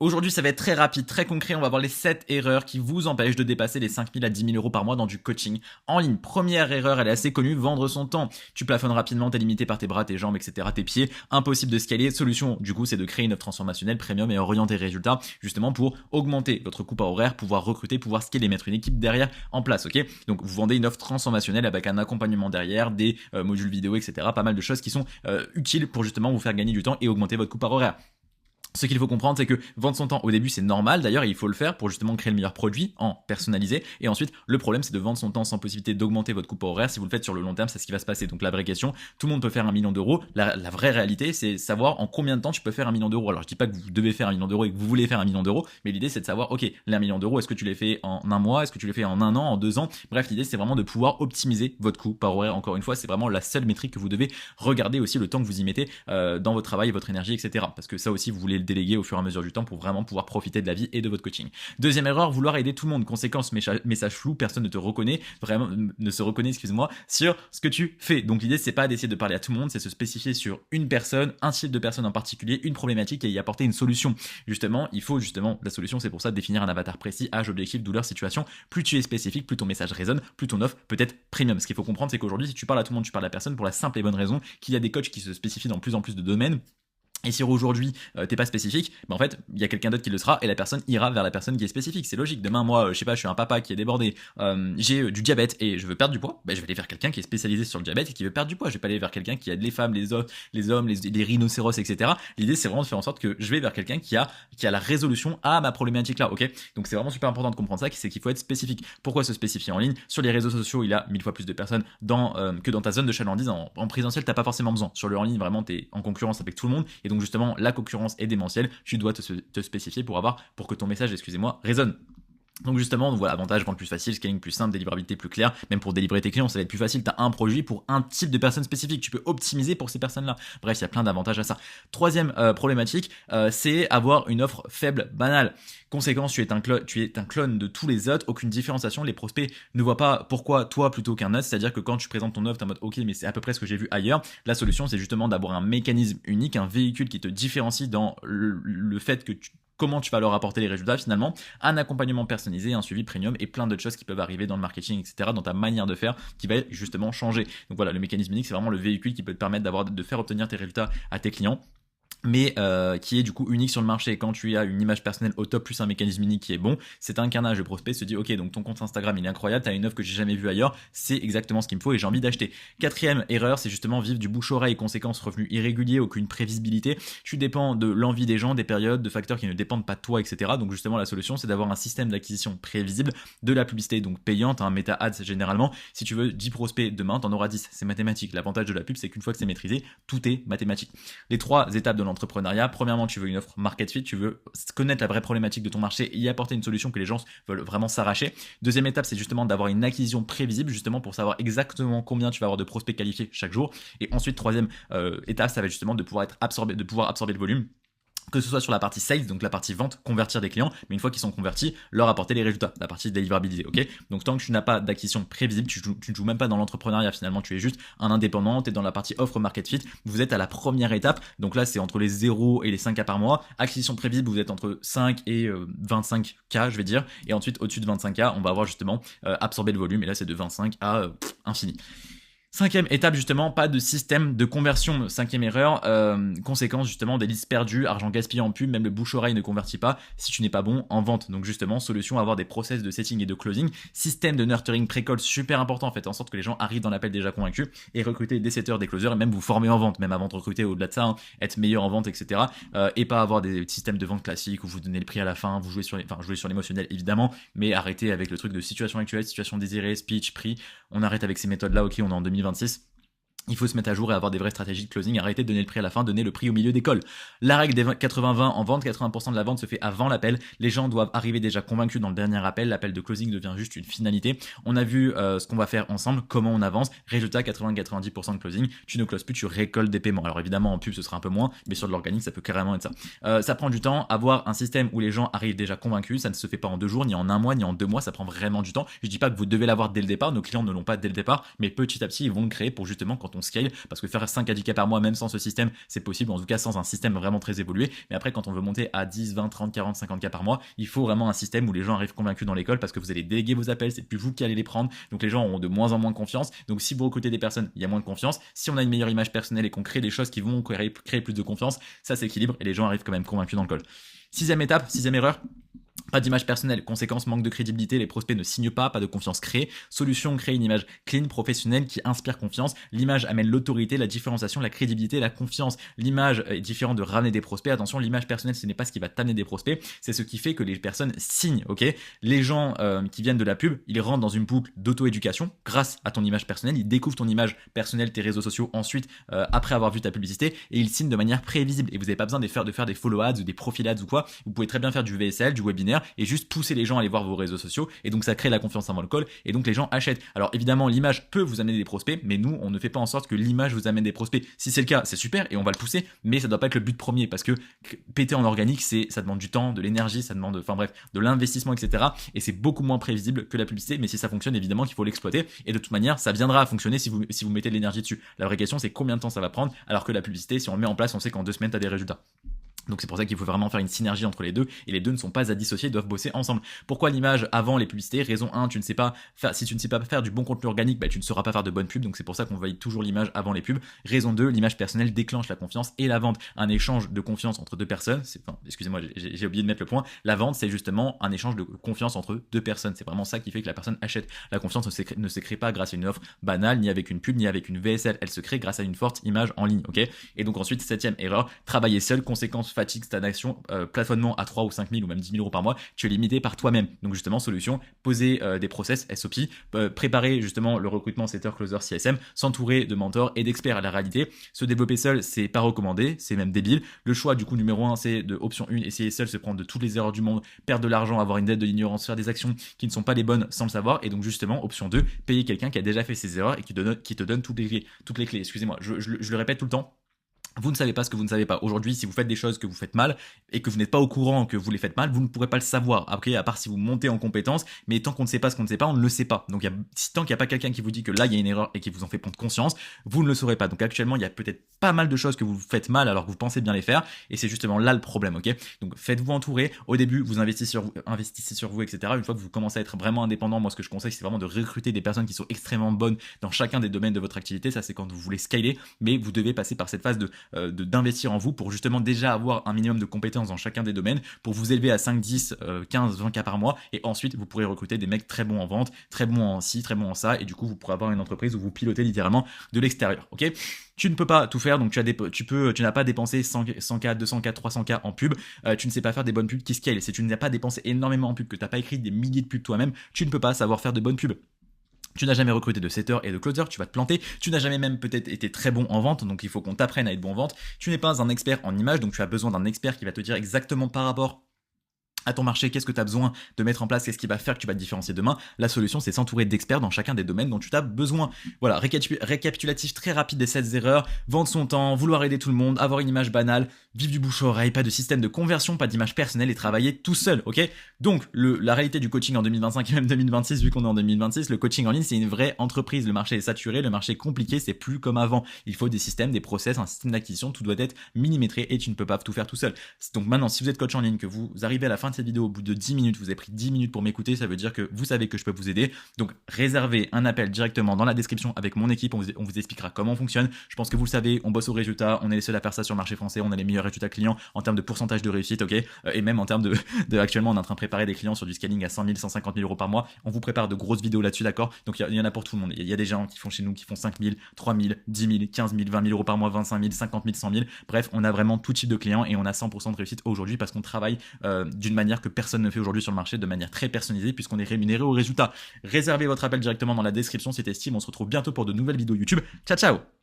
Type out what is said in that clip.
Aujourd'hui, ça va être très rapide, très concret. On va voir les 7 erreurs qui vous empêchent de dépasser les 5 000 à 10 000 euros par mois dans du coaching en ligne. Première erreur, elle est assez connue, vendre son temps. Tu plafonnes rapidement, t'es limité par tes bras, tes jambes, etc., tes pieds. Impossible de scaler. Solution, du coup, c'est de créer une offre transformationnelle premium et orienter résultats, justement pour augmenter votre coût par horaire, pouvoir recruter, pouvoir scaler, mettre une équipe derrière en place, ok? Donc, vous vendez une offre transformationnelle avec un accompagnement derrière, des modules vidéo, etc., pas mal de choses qui sont utiles pour justement vous faire gagner du temps et augmenter votre coût par horaire. Ce qu'il faut comprendre, c'est que vendre son temps au début, c'est normal. D'ailleurs, il faut le faire pour justement créer le meilleur produit en personnalisé. Et ensuite, le problème, c'est de vendre son temps sans possibilité d'augmenter votre coût par horaire. Si vous le faites sur le long terme, c'est ce qui va se passer. Donc, la vraie question, tout le monde peut faire 1 million d'euros. La vraie réalité, c'est savoir en combien de temps tu peux faire 1 million d'euros. Alors, je dis pas que vous devez faire 1 million d'euros et que vous voulez faire 1 million d'euros, mais l'idée, c'est de savoir, ok, les 1 million d'euros, est-ce que tu les fais en un mois? Est-ce que tu les fais en un an, en 2 ans? Bref, l'idée, c'est vraiment de pouvoir optimiser votre coût par horaire. Encore une fois, c'est vraiment la seule métrique que vous devez regarder aussi, le temps que vous y mettez dans votre travail, votre énergie, etc. Parce que ça aussi, vous voulez le déléguer au fur et à mesure du temps pour vraiment pouvoir profiter de la vie et de votre coaching. Deuxième erreur, vouloir aider tout le monde. Conséquence, message flou, personne ne te reconnaît, vraiment ne se reconnaît, excuse-moi, sur ce que tu fais. Donc l'idée, c'est pas d'essayer de parler à tout le monde, c'est se spécifier sur une personne, un type de personne en particulier, une problématique et y apporter une solution. Justement, il faut justement, la solution, c'est pour ça de définir un avatar précis, âge, objectif, douleur, situation. Plus tu es spécifique, plus ton message résonne, plus ton offre peut être premium. Ce qu'il faut comprendre, c'est qu'aujourd'hui, si tu parles à tout le monde, tu parles à personne pour la simple et bonne raison qu'il y a des coachs qui se spécifient dans plus en plus de domaines. Et si aujourd'hui t'es pas spécifique, en fait il y a quelqu'un d'autre qui le sera et la personne ira vers la personne qui est spécifique. C'est logique. Demain moi je sais pas, je suis un papa qui est débordé, j'ai du diabète et je veux perdre du poids, je vais aller vers quelqu'un qui est spécialisé sur le diabète et qui veut perdre du poids. Je vais pas aller vers quelqu'un qui aide les femmes, les hommes, les rhinocéros, etc. L'idée c'est vraiment de faire en sorte que je vais vers quelqu'un qui a la résolution à ma problématique là, ok? Donc c'est vraiment super important de comprendre ça, c'est qu'il faut être spécifique. Pourquoi se spécifier en ligne? Sur les réseaux sociaux il y a 1000 fois plus de personnes que dans ta zone de chalandise. En présentiel t'as pas forcément besoin. Sur le en ligne vraiment t'es en concurrence avec tout le monde et donc justement la concurrence est démentielle, tu dois te spécifier pour que ton message, excusez-moi, résonne. Donc justement, voilà, avantage, vente plus facile, scaling plus simple, délivrabilité plus claire, même pour délivrer tes clients, ça va être plus facile, tu as un produit pour un type de personne spécifique, tu peux optimiser pour ces personnes-là. Bref, il y a plein d'avantages à ça. Troisième problématique, c'est avoir une offre faible, banale. Conséquence, tu es un clone de tous les autres, aucune différenciation, les prospects ne voient pas pourquoi toi plutôt qu'un autre, c'est-à-dire que quand tu présentes ton offre, t'es en mode ok, mais c'est à peu près ce que j'ai vu ailleurs. La solution, c'est justement d'avoir un mécanisme unique, un véhicule qui te différencie dans le fait que comment tu vas leur apporter les résultats finalement, un accompagnement personnalisé, un suivi premium et plein d'autres choses qui peuvent arriver dans le marketing, etc., dans ta manière de faire qui va justement changer. Donc voilà, le mécanisme unique, c'est vraiment le véhicule qui peut te permettre de faire obtenir tes résultats à tes clients, mais qui est du coup unique sur le marché. Quand tu as une image personnelle au top plus un mécanisme unique qui est bon, c'est un carnage. Le prospect se dit ok, donc ton compte Instagram il est incroyable, t'as une offre que j'ai jamais vue ailleurs, c'est exactement ce qu'il me faut et j'ai envie d'acheter. Quatrième erreur, c'est justement vivre du bouche-oreille, conséquence revenus irréguliers, aucune prévisibilité, tu dépends de l'envie des gens, des périodes, de facteurs qui ne dépendent pas de toi, etc. Donc justement la solution c'est d'avoir un système d'acquisition prévisible, de la publicité donc payante, un méta ads généralement. Si tu veux 10 prospects demain, t'en auras 10, c'est mathématique. L'avantage de la pub c'est qu'une fois que c'est maîtrisé, tout est mathématique. Les 3 étapes de l'entrepreneuriat, premièrement tu veux une offre market fit, tu veux connaître la vraie problématique de ton marché et y apporter une solution que les gens veulent vraiment s'arracher. Deuxième étape c'est justement d'avoir une acquisition prévisible justement pour savoir exactement combien tu vas avoir de prospects qualifiés chaque jour. Et ensuite troisième étape ça va être justement de pouvoir absorber le volume, que ce soit sur la partie sales, donc la partie vente, convertir des clients, mais une fois qu'ils sont convertis, leur apporter les résultats, la partie délivrabilité, ok? Donc tant que tu n'as pas d'acquisition prévisible, tu ne joues même pas dans l'entrepreneuriat finalement, tu es juste un indépendant, tu es dans la partie offre market fit, vous êtes à la première étape, donc là c'est entre les 0 et les 5K par mois, acquisition prévisible, vous êtes entre 5 et 25K je vais dire, et ensuite au-dessus de 25K, on va avoir justement absorbé le volume, et là c'est de 25 à infini. Cinquième étape justement, pas de système de conversion. Cinquième erreur, conséquence justement des listes perdues, argent gaspillé en pub, même le bouche-oreille ne convertit pas si tu n'es pas bon en vente. Donc justement, solution, avoir des process de setting et de closing, système de nurturing pré-call super important, faites en sorte que les gens arrivent dans l'appel déjà convaincus et recruter des setters, des closers et même vous former en vente, même avant de recruter au-delà de ça, hein, être meilleur en vente, etc. Et pas avoir des systèmes de vente classiques où vous donnez le prix à la fin, vous jouez sur l'émotionnel évidemment, mais arrêtez avec le truc de situation actuelle, situation désirée, speech, prix. On arrête avec ces méthodes-là, ok, on est en 2026. Il faut se mettre à jour et avoir des vraies stratégies de closing, arrêter de donner le prix à la fin, donner le prix au milieu d'école. La règle des 80-20 en vente, 80% de la vente se fait avant l'appel, les gens doivent arriver déjà convaincus dans le dernier appel, l'appel de closing devient juste une finalité. On a vu ce qu'on va faire ensemble, comment on avance, résultat 80-90% de closing, tu ne closes plus, tu récoltes des paiements. Alors évidemment en pub ce sera un peu moins, mais sur de l'organique ça peut carrément être ça. Ça prend du temps, avoir un système où les gens arrivent déjà convaincus, ça ne se fait pas en 2 jours, ni en 1 mois, ni en 2 mois, ça prend vraiment du temps. Je dis pas que vous devez l'avoir dès le départ, nos clients ne l'ont pas dès le départ, mais petit à petit ils vont le créer pour justement quand ton scale, parce que faire 5 à 10K par mois, même sans ce système, c'est possible, en tout cas sans un système vraiment très évolué. Mais après, quand on veut monter à 10, 20, 30, 40, 50K par mois, il faut vraiment un système où les gens arrivent convaincus dans l'école, parce que vous allez déléguer vos appels, c'est plus vous qui allez les prendre, donc les gens auront de moins en moins confiance. Donc si vous recrutez des personnes, il y a moins de confiance. Si on a une meilleure image personnelle et qu'on crée des choses qui vont créer plus de confiance, ça s'équilibre et les gens arrivent quand même convaincus dans le call. Sixième étape, sixième erreur. Pas d'image personnelle, conséquence manque de crédibilité, les prospects ne signent pas de confiance créée. Solution, créer une image clean, professionnelle qui inspire confiance. L'image amène l'autorité, la différenciation, la crédibilité, la confiance. L'image est différente de ramener des prospects. Attention, l'image personnelle, ce n'est pas ce qui va t'amener des prospects, c'est ce qui fait que les personnes signent, ok? Les gens qui viennent de la pub, ils rentrent dans une boucle d'auto-éducation grâce à ton image personnelle, ils découvrent ton image personnelle, tes réseaux sociaux ensuite, après avoir vu ta publicité, et ils signent de manière prévisible. Et vous n'avez pas besoin de faire des follow ads ou des profil ads ou quoi. Vous pouvez très bien faire du VSL, du webinaire, et juste pousser les gens à aller voir vos réseaux sociaux, et donc ça crée la confiance avant le call, et donc les gens achètent. Alors évidemment, l'image peut vous amener des prospects, mais nous, on ne fait pas en sorte que l'image vous amène des prospects. Si c'est le cas, c'est super, et on va le pousser, mais ça doit pas être le but premier, parce que péter en organique, ça demande du temps, de l'énergie, ça demande, enfin bref, de l'investissement, etc. Et c'est beaucoup moins prévisible que la publicité, mais si ça fonctionne, évidemment qu'il faut l'exploiter, et de toute manière, ça viendra à fonctionner si vous mettez de l'énergie dessus. La vraie question, c'est combien de temps ça va prendre, alors que la publicité, si on le met en place, on sait qu'en 2 semaines, tu as des résultats. Donc c'est pour ça qu'il faut vraiment faire une synergie entre les deux, et les deux ne sont pas à dissocier, ils doivent bosser ensemble. Pourquoi l'image avant les publicités? Raison 1, tu ne sais pas faire, si tu ne sais pas faire du bon contenu organique, bah, tu ne sauras pas faire de bonnes pubs, donc c'est pour ça qu'on valide toujours l'image avant les pubs. Raison 2, l'image personnelle déclenche la confiance et la vente. Un échange de confiance entre deux personnes, excusez-moi, j'ai oublié de mettre le point. La vente, c'est justement un échange de confiance entre deux personnes. C'est vraiment ça qui fait que la personne achète. La confiance ne se crée pas grâce à une offre banale, ni avec une pub, ni avec une VSL. Elle se crée grâce à une forte image en ligne, ok? Et donc ensuite, 7e erreur, travailler seul, conséquence, fatigue, stagnation, plafonnement à 3 ou 5 000 ou même 10 000 euros par mois, tu es limité par toi-même. Donc justement, solution, poser des process SOP, préparer justement le recrutement setter, closer, CSM, s'entourer de mentors et d'experts. À la réalité, se développer seul, c'est pas recommandé, c'est même débile. Le choix du coup numéro 1, c'est de option 1, essayer seul, se prendre de toutes les erreurs du monde, perdre de l'argent, avoir une dette de l'ignorance, faire des actions qui ne sont pas les bonnes sans le savoir. Et donc justement, option 2, payer quelqu'un qui a déjà fait ses erreurs et qui te donne toutes les clés. Excusez-moi, je le répète tout le temps. Vous ne savez pas ce que vous ne savez pas. Aujourd'hui, si vous faites des choses que vous faites mal et que vous n'êtes pas au courant que vous les faites mal, vous ne pourrez pas le savoir. Après, à part si vous montez en compétence, mais tant qu'on ne sait pas ce qu'on ne sait pas, on ne le sait pas. Donc, tant qu'il n'y a pas quelqu'un qui vous dit que là, il y a une erreur et qui vous en fait prendre conscience, vous ne le saurez pas. Donc, actuellement, il y a peut-être pas mal de choses que vous faites mal alors que vous pensez bien les faire. Et c'est justement là le problème, ok? Donc, faites-vous entourer. Au début, vous investissez sur vous, etc. Une fois que vous commencez à être vraiment indépendant, moi, ce que je conseille, c'est vraiment de recruter des personnes qui sont extrêmement bonnes dans chacun des domaines de votre activité. Ça, c'est quand vous voulez scaler, mais vous devez passer par cette phase d'investir en vous pour justement déjà avoir un minimum de compétences dans chacun des domaines pour vous élever à 5, 10, 15, 20K par mois, et ensuite vous pourrez recruter des mecs très bons en vente, très bons en ci, très bons en ça, et du coup vous pourrez avoir une entreprise où vous pilotez littéralement de l'extérieur, ok? Tu ne peux pas tout faire, donc tu n'as pas dépensé 100K, 200K, 300K en pub, tu ne sais pas faire des bonnes pubs qui scale. Si tu n'as pas dépensé énormément en pub, que tu n'as pas écrit des milliers de pubs toi-même, tu ne peux pas savoir faire de bonnes pubs. Tu n'as jamais recruté de setter et de closer, tu vas te planter. Tu n'as jamais même peut-être été très bon en vente, donc il faut qu'on t'apprenne à être bon en vente. Tu n'es pas un expert en image, donc tu as besoin d'un expert qui va te dire exactement par rapport à ton marché, qu'est-ce que tu as besoin de mettre en place, qu'est-ce qui va faire que tu vas te différencier demain. La solution, c'est s'entourer d'experts dans chacun des domaines dont tu as besoin. Voilà, récapitulatif très rapide des 7 erreurs: vendre son temps, vouloir aider tout le monde, avoir une image banale, vivre du bouche-à-oreille, pas de système de conversion, pas d'image personnelle et travailler tout seul, ok? Donc, la réalité du coaching en 2025 et même 2026, vu qu'on est en 2026, le coaching en ligne, c'est une vraie entreprise. Le marché est saturé, le marché est compliqué, c'est plus comme avant. Il faut des systèmes, des process, un système d'acquisition, tout doit être millimétré et tu ne peux pas tout faire tout seul. Donc maintenant, si vous êtes coach en ligne, que vous arrivez à la fin de cette vidéo au bout de 10 minutes, vous avez pris 10 minutes pour m'écouter, ça veut dire que vous savez que je peux vous aider. Donc réservez un appel directement dans la description avec mon équipe, on vous expliquera comment on fonctionne. Je pense que vous le savez, on bosse au résultat, on est les seuls à faire ça sur le marché français, on a les meilleurs résultats clients en termes de pourcentage de réussite, ok? Et même en termes actuellement, on est en train de préparer des clients sur du scaling à 100 000, 150 000 euros par mois. On vous prépare de grosses vidéos là-dessus, d'accord? Donc il y en a pour tout le monde. Il y a des gens qui font chez nous, qui font 5 000, 3 000, 10 000, 15 000, 20 000 euros par mois, 25 000, 50 000, 100 000. Bref, on a vraiment tout type de clients et on a 100% de réussite aujourd'hui parce qu'on travaille d'une manière que personne ne fait aujourd'hui sur le marché, de manière très personnalisée, puisqu'on est rémunéré au résultat. Réservez votre appel directement dans la description, c'est Steve. On se retrouve bientôt pour de nouvelles vidéos YouTube. Ciao, ciao!